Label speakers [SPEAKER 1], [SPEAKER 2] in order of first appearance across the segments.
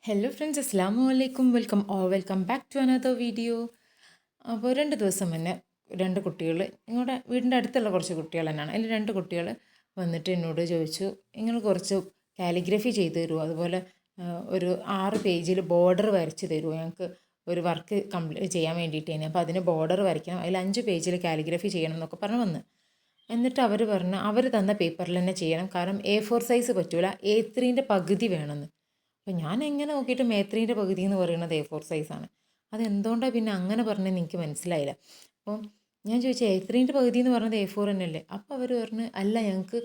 [SPEAKER 1] Hello friends, അസ്സാമു അലൈക്കും. Welcome back to another video. അപ്പോൾ 2 ദിവസം മുന്നേ 2 കുട്ടികൾ, ഞങ്ങളുടെ വീടിൻ്റെ അടുത്തുള്ള കുറച്ച് കുട്ടികൾ തന്നെയാണ്. അതിൽ 2 കുട്ടികൾ വന്നിട്ട് എന്നോട് ചോദിച്ചു, നിങ്ങൾ കുറച്ച് കാലിഗ്രഫി ചെയ്ത് തരുമോ, അതുപോലെ ഒരു 6 പേജിൽ ബോർഡർ വരച്ച് തരുമോ, ഞങ്ങൾക്ക് ഒരു വർക്ക് ചെയ്യാൻ വേണ്ടിയിട്ടേന്. അപ്പോൾ അതിന് ബോർഡർ വരയ്ക്കണം, അതിൽ 5 പേജിൽ കാലിഗ്രഫി ചെയ്യണം എന്നൊക്കെ പറഞ്ഞു വന്ന്. എന്നിട്ട് അവർ പറഞ്ഞു അവർ തന്ന പേപ്പറിൽ തന്നെ ചെയ്യണം, കാരണം A4 സൈസ് പറ്റൂല, A3ൻ്റെ പകുതി വേണമെന്ന്. അപ്പോൾ ഞാൻ എങ്ങനെ നോക്കിയിട്ട് മേത്രീൻ്റെ പകുതി എന്ന് പറയുന്നത് A4 സൈസാണ്. അതെന്തുകൊണ്ടാണ് പിന്നെ അങ്ങനെ പറഞ്ഞതെന്ന് എനിക്ക് മനസ്സിലായില്ല. അപ്പോൾ ഞാൻ ചോദിച്ചു, A3ൻ്റെ പകുതി എന്ന് പറഞ്ഞത് A4 തന്നെയല്ലേ? അപ്പോൾ അവർ പറഞ്ഞു, അല്ല, ഞങ്ങൾക്ക്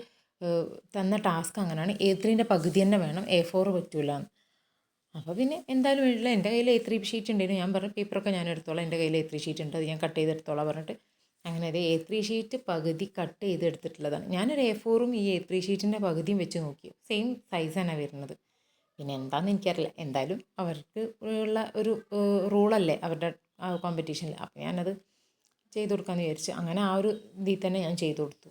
[SPEAKER 1] തന്ന ടാസ്ക് അങ്ങനെയാണ്, A3ൻ്റെ പകുതി തന്നെ വേണം, A4 പറ്റൂല എന്ന്. അപ്പോൾ പിന്നെ എന്തായാലും വേണ്ടില്ല, എൻ്റെ കയ്യിൽ A3 ഷീറ്റ് ഉണ്ടായിരുന്നു. ഞാൻ പറഞ്ഞു, പേപ്പറൊക്കെ ഞാൻ എടുത്തോളാം, എൻ്റെ കയ്യിൽ A3 ഷീറ്റ് ഉണ്ട്, അത് ഞാൻ കട്ട് ചെയ്തെടുത്തോളാം പറഞ്ഞിട്ട് അങ്ങനെ അത് A3 ഷീറ്റ് പകുതി കട്ട് ചെയ്തെടുത്തിട്ടുള്ളതാണ്. ഞാനൊരു A4ഉം ഈ A3 ഷീറ്റിൻ്റെ പകുതിയും വെച്ച് നോക്കി, സെയിം സൈസ് തന്നെ വരുന്നത്. പിന്നെ എന്താണെന്ന് എനിക്കറിയില്ല, എന്തായാലും അവർക്ക് ഉള്ള ഒരു റൂളല്ലേ അവരുടെ കോമ്പറ്റീഷനിൽ. അപ്പോൾ ഞാനത് ചെയ്തു കൊടുക്കാമെന്ന് വിചാരിച്ചു. അങ്ങനെ ആ ഒരു ഇതിൽ തന്നെ ഞാൻ ചെയ്തു കൊടുത്തു.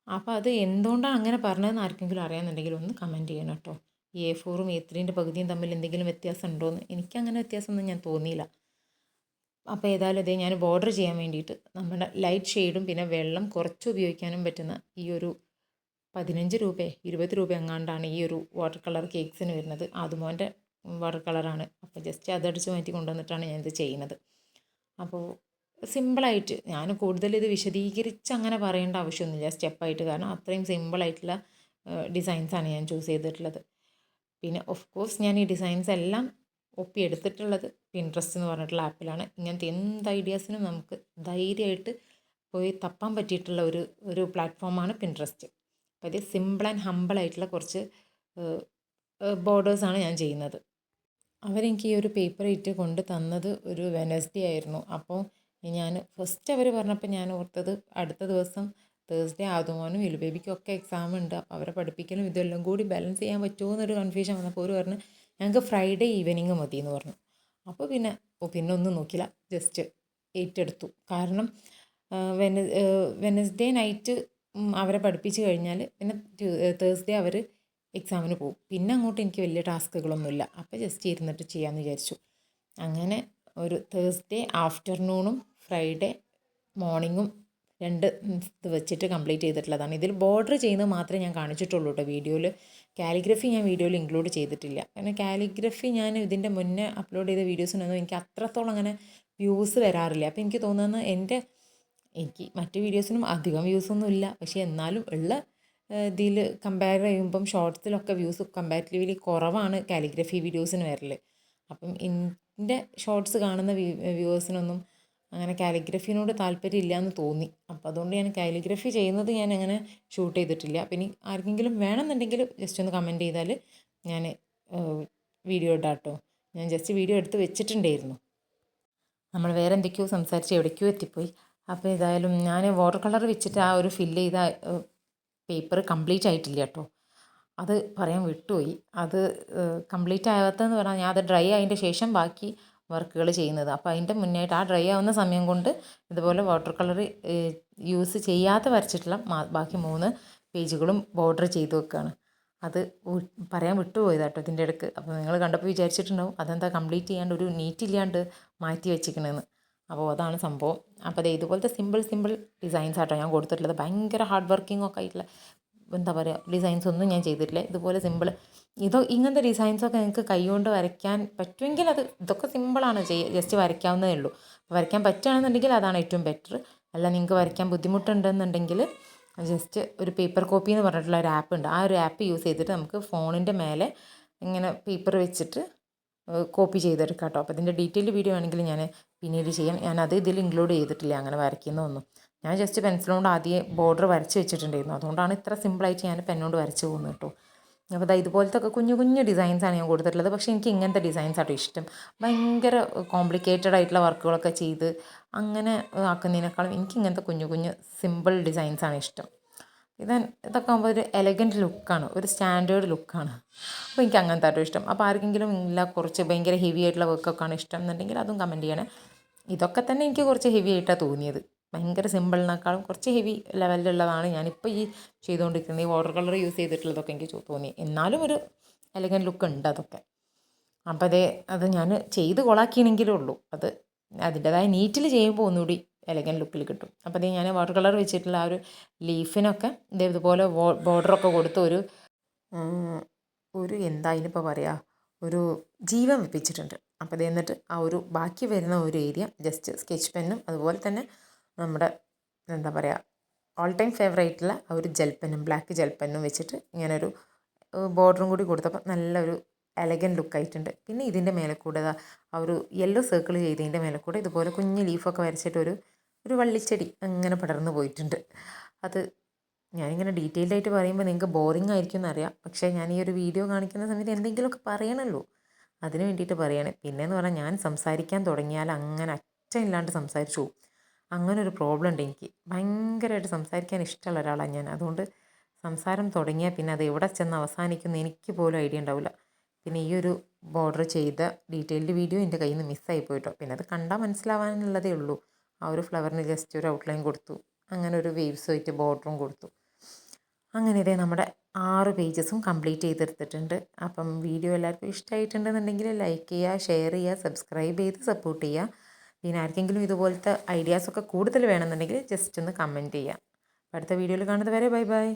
[SPEAKER 1] അപ്പോൾ അത് എന്തുകൊണ്ടാണ് അങ്ങനെ പറഞ്ഞതെന്ന് ആർക്കെങ്കിലും അറിയാമെന്നുണ്ടെങ്കിൽ ഒന്ന് കമൻറ്റ് ചെയ്യണം കേട്ടോ. ഈ A4ഉം A3ൻ്റെ പകുതിയും തമ്മിൽ എന്തെങ്കിലും വ്യത്യാസം ഉണ്ടോയെന്ന്. എനിക്കങ്ങനെ വ്യത്യാസമൊന്നും ഞാൻ തോന്നിയില്ല. അപ്പോൾ ഏതായാലും അതേ ഞാൻ ബോർഡർ ചെയ്യാൻ വേണ്ടിയിട്ട് നമ്മുടെ ലൈറ്റ് ഷെയ്ഡും പിന്നെ വെള്ളം കുറച്ച് ഉപയോഗിക്കാനും പറ്റുന്ന ഈ ഒരു 15 രൂപ 20 രൂപ എങ്ങാണ്ടാണ് ഈ ഒരു വാട്ടർ കളർ കേക്ക്സിന് വരുന്നത്. ആദുമോൻ്റെ വാട്ടർ കളറാണ്. അപ്പോൾ ജസ്റ്റ് അതടിച്ച് മാറ്റി കൊണ്ടുവന്നിട്ടാണ് ഞാനിത് ചെയ്യുന്നത്. അപ്പോൾ സിമ്പിളായിട്ട്, ഞാൻ കൂടുതൽ ഇത് വിശദീകരിച്ച് അങ്ങനെ പറയേണ്ട ആവശ്യമൊന്നുമില്ല, സ്റ്റെപ്പായിട്ട്, കാരണം അത്രയും സിമ്പിളായിട്ടുള്ള ഡിസൈൻസാണ് ഞാൻ ചൂസ് ചെയ്തിട്ടുള്ളത്. പിന്നെ ഓഫ് കോഴ്സ് ഞാൻ ഈ ഡിസൈൻസ് എല്ലാം ഒപ്പിയെടുത്തിട്ടുള്ളത് പിൻട്രസ്റ്റ് എന്ന് പറഞ്ഞിട്ടുള്ള ആപ്പിലാണ്. ഇങ്ങനത്തെ എന്ത് ഐഡിയാസിനും നമുക്ക് ധൈര്യമായിട്ട് പോയി തപ്പാൻ പറ്റിയിട്ടുള്ള ഒരു പ്ലാറ്റ്ഫോമാണ് പിൻട്രസ്റ്റ്. അപ്പോൾ ഇത് സിമ്പിൾ ആൻഡ് ഹമ്പിളായിട്ടുള്ള കുറച്ച് ബോർഡേഴ്സാണ് ഞാൻ ചെയ്യുന്നത്. അവരെനിക്ക് ഈ ഒരു പേപ്പർ ഇട്ട് കൊണ്ട് തന്നത് ഒരു വെനസ്ഡേ ആയിരുന്നു. അപ്പോൾ ഞാൻ ഫസ്റ്റ് അവർ പറഞ്ഞപ്പോൾ ഞാൻ ഓർത്തത് അടുത്ത ദിവസം തേഴ്സ്ഡേ ആദുമോനും ഇലു ബേബിക്കും ഒക്കെ എക്സാം ഉണ്ട്, അപ്പോൾ അവരെ പഠിപ്പിക്കലും ഇതെല്ലാം കൂടി ബാലൻസ് ചെയ്യാൻ പറ്റുമോ എന്നൊരു കൺഫ്യൂഷൻ വന്നപ്പോൾ അവർ പറഞ്ഞു ഞങ്ങൾക്ക് ഫ്രൈഡേ ഈവനിങ് മതി എന്ന് പറഞ്ഞു. അപ്പോൾ പിന്നെ ഒന്നും നോക്കില്ല, ജസ്റ്റ് ഏറ്റെടുത്തു. കാരണം വെനസ്ഡേ നൈറ്റ് അവരെ പഠിപ്പിച്ച് കഴിഞ്ഞാൽ പിന്നെ തേഴ്സ്ഡേ അവർ എക്സാമിന് പോകും. പിന്നെ അങ്ങോട്ട് എനിക്ക് വലിയ ടാസ്കുകളൊന്നുമില്ല, അപ്പോൾ ജസ്റ്റ് ഇരുന്നിട്ട് ചെയ്യാമെന്ന് വിചാരിച്ചു. അങ്ങനെ ഒരു തേഴ്സ്ഡേ ആഫ്റ്റർനൂണും ഫ്രൈഡേ മോർണിംഗും 2 ഇത് വെച്ചിട്ട് കംപ്ലീറ്റ് ചെയ്തിട്ടുള്ളതാണ്. ഇതിൽ ബോർഡർ ചെയ്യുന്നത് മാത്രമേ ഞാൻ കാണിച്ചിട്ടുള്ളൂ കേട്ടോ വീഡിയോയിൽ. കാലിഗ്രഫി ഞാൻ വീഡിയോയിൽ ഇൻക്ലൂഡ് ചെയ്തിട്ടില്ല, കാരണം കാലിഗ്രഫി ഞാൻ ഇതിൻ്റെ മുന്നേ അപ്ലോഡ് ചെയ്ത വീഡിയോസിനൊന്നും എനിക്ക് അത്രത്തോളം അങ്ങനെ വ്യൂസ് വരാറില്ല. അപ്പോൾ എനിക്ക് തോന്നുന്നത് എനിക്ക് മറ്റ് വീഡിയോസിനും അധികം വ്യൂസൊന്നും ഇല്ല, പക്ഷേ എന്നാലും ഉള്ള ഇതിൽ കമ്പയർ ചെയ്യുമ്പം ഷോർട്സിലൊക്കെ വ്യൂസ് കമ്പാരിറ്റീവ്ലി കുറവാണ് കാലിഗ്രഫി വീഡിയോസിന് വരൽ. അപ്പം എൻ്റെ ഷോർട്സ് കാണുന്ന വ്യൂവേഴ്സിനൊന്നും അങ്ങനെ കാലിഗ്രഫിനോട് താല്പര്യം ഇല്ല എന്ന് തോന്നി. അപ്പോൾ അതുകൊണ്ട് ഞാൻ കാലിഗ്രഫി ചെയ്യുന്നത് ഞാൻ അങ്ങനെ ഷൂട്ട് ചെയ്തിട്ടില്ല. അപ്പം ഇനി ആർക്കെങ്കിലും വേണമെന്നുണ്ടെങ്കിൽ ജസ്റ്റ് ഒന്ന് കമൻറ്റ് ചെയ്താൽ ഞാൻ വീഡിയോ ഇടാം കേട്ടോ. ഞാൻ ജസ്റ്റ് വീഡിയോ എടുത്ത് വെച്ചിട്ടുണ്ടായിരുന്നു. നമ്മൾ വേറെ എന്തൊക്കെയോ സംസാരിച്ച് എവിടേക്കോ എത്തിപ്പോയി. അപ്പോൾ ഏതായാലും ഞാൻ വാട്ടർ കളർ വെച്ചിട്ട് ആ ഒരു ഫില്ല് ചെയ്ത പേപ്പർ കംപ്ലീറ്റ് ആയിട്ടില്ല കേട്ടോ, അത് പറയാൻ വിട്ടുപോയി. അത് കംപ്ലീറ്റ് ആകാത്തതെന്ന് പറഞ്ഞാൽ ഞാൻ അത് ഡ്രൈ ആയതിൻ്റെ ശേഷം ബാക്കി വർക്കുകൾ ചെയ്യുന്നത്. അപ്പോൾ അതിൻ്റെ മുന്നായിട്ട് ആ ഡ്രൈ ആവുന്ന സമയം കൊണ്ട് ഇതുപോലെ വാട്ടർ കളർ യൂസ് ചെയ്യാതെ വരച്ചിട്ടുള്ള ബാക്കി 3 പേജുകളും ബോർഡർ ചെയ്ത് വെക്കുകയാണ്. അത് പറയാൻ വിട്ടുപോയതാട്ടോ ഇതിൻ്റെ ഇടയ്ക്ക്. അപ്പോൾ നിങ്ങൾ കണ്ടപ്പോൾ വിചാരിച്ചിട്ടുണ്ടാവും അതെന്താ കംപ്ലീറ്റ് ചെയ്യാണ്ട് ഒരു നീറ്റില്ലാണ്ട് മാറ്റി വെച്ചിരിക്കണമെന്ന്. അപ്പോൾ അതാണ് സംഭവം. അപ്പോൾ അത് ഇതുപോലത്തെ സിമ്പിൾ ഡിസൈൻസ് ആട്ടോ ഞാൻ കൊടുത്തിട്ടുള്ളത്. ഭയങ്കര ഹാർഡ് വർക്കിംഗ് ഒക്കെ ആയിട്ടുള്ള എന്താ പറയുക ഡിസൈൻസ് ഒന്നും ഞാൻ ചെയ്തിട്ടില്ല. ഇതുപോലെ സിമ്പിൾ ഇങ്ങനത്തെ ഡിസൈൻസൊക്കെ നിങ്ങൾക്ക് കൈകൊണ്ട് വരയ്ക്കാൻ പറ്റുമെങ്കിൽ ഇതൊക്കെ സിമ്പിളാണ്, ജസ്റ്റ് വരയ്ക്കാവുന്നതേ ഉള്ളൂ. വരയ്ക്കാൻ പറ്റുകയാണെന്നുണ്ടെങ്കിൽ അതാണ് ഏറ്റവും ബെറ്റർ. അല്ല നിങ്ങൾക്ക് വരയ്ക്കാൻ ബുദ്ധിമുട്ടുണ്ടെന്നുണ്ടെങ്കിൽ ജസ്റ്റ് ഒരു പേപ്പർ കോപ്പി എന്ന് പറഞ്ഞിട്ടുള്ള ഒരു ആപ്പ് ഉണ്ട്. ആ ഒരു ആപ്പ് യൂസ് ചെയ്തിട്ട് നമുക്ക് ഫോണിൻ്റെ മേലെ ഇങ്ങനെ പേപ്പർ വെച്ചിട്ട് കോപ്പി ചെയ്തെടുക്കാം കേട്ടോ. അപ്പോൾ ഇതിൻ്റെ ഡീറ്റെയിൽഡ് വീഡിയോ ആണെങ്കിൽ ഞാൻ പിന്നീട് ചെയ്യാം. ഞാനത് ഇതിൽ ഇൻക്ലൂഡ് ചെയ്തിട്ടില്ല അങ്ങനെ വരയ്ക്കുന്നതൊന്നും. ഞാൻ ജസ്റ്റ് പെൻസിൽ കൊണ്ട് ആദ്യം ബോർഡർ വരച്ച് വെച്ചിട്ടുണ്ടായിരുന്നു, അതുകൊണ്ടാണ് ഇത്ര സിമ്പിളായിട്ട് ഞാൻ പെന്നോണ്ട് വരച്ച് പോകുന്നത് കേട്ടോ. അപ്പോൾ ഇതുപോലത്തെ ഒക്കെ കുഞ്ഞു കുഞ്ഞു ഞാൻ കൊടുത്തിട്ടുള്ളത്. പക്ഷേ എനിക്ക് ഇങ്ങനത്തെ ഡിസൈൻസ് ആട്ടോ ഇഷ്ടം. ഭയങ്കര കോംപ്ലിക്കേറ്റഡ് ആയിട്ടുള്ള വർക്കുകളൊക്കെ ചെയ്ത് അങ്ങനെ ആക്കുന്നതിനേക്കാളും എനിക്ക് ഇങ്ങനത്തെ കുഞ്ഞു സിമ്പിൾ ഡിസൈൻസാണ് ഇഷ്ടം. ഇതൊക്കെ ആകുമ്പോൾ ഒരു എലഗൻറ്റ് ലുക്കാണ്, ഒരു സ്റ്റാൻഡേർഡ് ലുക്കാണ്. അപ്പോൾ എനിക്ക് അങ്ങനത്തെ ആട്ടോ ഇഷ്ടം. അപ്പോൾ ആർക്കെങ്കിലും ഇല്ല കുറച്ച് ഭയങ്കര ഹെവി ആയിട്ടുള്ള വർക്കൊക്കെയാണ് ഇഷ്ടം എന്നുണ്ടെങ്കിൽ അതും കമൻറ്റ് ചെയ്യണേ. ഇതൊക്കെ തന്നെ എനിക്ക് കുറച്ച് ഹെവി ആയിട്ടാണ് തോന്നിയത്. ഭയങ്കര സിമ്പിളിനേക്കാളും കുറച്ച് ഹെവി ലെവലിലുള്ളതാണ് ഞാനിപ്പോൾ ഈ ചെയ്തുകൊണ്ടിരിക്കുന്നത്. ഈ വാട്ടർ കളർ യൂസ് ചെയ്തിട്ടുള്ളതൊക്കെ എനിക്ക് തോന്നി. എന്നാലും ഒരു എലഗൻറ്റ് ലുക്ക് ഉണ്ട് അതൊക്കെ. അപ്പോൾ അത് ഞാൻ ചെയ്ത് കൊളാക്കിയെങ്കിലേ ഉള്ളൂ. അതിൻ്റെതായ നീറ്റിൽ ചെയ്യുമ്പോൾ ഒന്നുകൂടി എലഗൻ ലുക്കിൽ കിട്ടും. അപ്പോൾ ഞാൻ വാട്ടർ കളർ വെച്ചിട്ടുള്ള ആ ഒരു ലീഫിനൊക്കെ ഇതുപോലെ ബോർഡറൊക്കെ കൊടുത്ത് ഒരു എന്താ അതിനിപ്പോൾ പറയുക, ഒരു ജീവൻ വെപ്പിച്ചിട്ടുണ്ട്. അപ്പോൾ എന്നിട്ട് ആ ഒരു ബാക്കി വരുന്ന ഒരു ഏരിയ ജസ്റ്റ് സ്കെച്ച് പെന്നും അതുപോലെ തന്നെ നമ്മുടെ എന്താ പറയുക ഓൾ ടൈം ഫേവറേറ്റുള്ള ആ ഒരു ജെൽ പെന്നും ബ്ലാക്ക് ജെൽ പെന്നും വെച്ചിട്ട് ഇങ്ങനൊരു ബോർഡറും കൂടി കൊടുത്തപ്പോൾ നല്ലൊരു എലഗൻ ലുക്കായിട്ടുണ്ട്. പിന്നെ ഇതിൻ്റെ മേലെ കൂടെ ആ ഒരു യെല്ലോ സർക്കിൾ ചെയ്തതിൻ്റെ മേലെ കൂടെ ഇതുപോലെ കുഞ്ഞ് ലീഫൊക്കെ വരച്ചിട്ട് ഒരു വള്ളിച്ചെടി അങ്ങനെ പടർന്നു പോയിട്ടുണ്ട്. അത് ഞാനിങ്ങനെ ഡീറ്റെയിൽഡ് ആയിട്ട് പറയുമ്പോൾ നിങ്ങൾക്ക് ബോറിംഗ് ആയിരിക്കും എന്നറിയാം. പക്ഷേ ഞാൻ ഈ ഒരു വീഡിയോ കാണിക്കുന്ന സമയത്ത് എന്തെങ്കിലുമൊക്കെ പറയണമല്ലോ, അതിന് വേണ്ടിയിട്ട് പറയണേ. പിന്നെയെന്ന് പറഞ്ഞാൽ ഞാൻ സംസാരിക്കാൻ തുടങ്ങിയാൽ അങ്ങനെ അറ്റമില്ലാണ്ട് സംസാരിച്ചു പോകും. അങ്ങനെ ഒരു പ്രോബ്ലം ഉണ്ട് എനിക്ക്. ഭയങ്കരമായിട്ട് സംസാരിക്കാൻ ഇഷ്ടമുള്ള ഒരാളാണ് ഞാൻ. അതുകൊണ്ട് സംസാരം തുടങ്ങിയാൽ പിന്നെ അത് എവിടെ ചെന്ന് അവസാനിക്കുമെന്ന് എനിക്ക് പോലും ഐഡിയ ഉണ്ടാവില്ല. പിന്നെ ഈ ഒരു ബോർഡർ ചെയ്ത ഡീറ്റെയിൽഡ് വീഡിയോ എൻ്റെ കയ്യിൽ നിന്ന് മിസ്സായി പോയിട്ടോ. പിന്നെ അത് കണ്ടാൽ മനസ്സിലാവാനുള്ളതേ ഉള്ളൂ. ആ ഒരു ഫ്ലവറിന് ജസ്റ്റ് ഒരു ഔട്ട്ലൈൻ കൊടുത്തു, അങ്ങനെ ഒരു വേവ്സ് ആയിട്ട് ബോർഡറും കൊടുത്തു. അങ്ങനെ ഇതേ നമ്മുടെ 6 പേജസും കംപ്ലീറ്റ് ചെയ്തെടുത്തിട്ടുണ്ട്. അപ്പം വീഡിയോ എല്ലാവർക്കും ഇഷ്ടമായിട്ടുണ്ടെന്നുണ്ടെങ്കിൽ ലൈക്ക് ചെയ്യുക, ഷെയർ ചെയ്യുക, സബ്സ്ക്രൈബ് ചെയ്ത് സപ്പോർട്ട് ചെയ്യുക. പിന്നെ ആർക്കെങ്കിലും ഇതുപോലത്തെ ഐഡിയാസൊക്കെ കൂടുതൽ വേണമെന്നുണ്ടെങ്കിൽ ജസ്റ്റ് ഒന്ന് കമൻറ്റ് ചെയ്യുക. അടുത്ത വീഡിയോയിൽ കാണുന്നത് വരെ ബൈ ബൈ.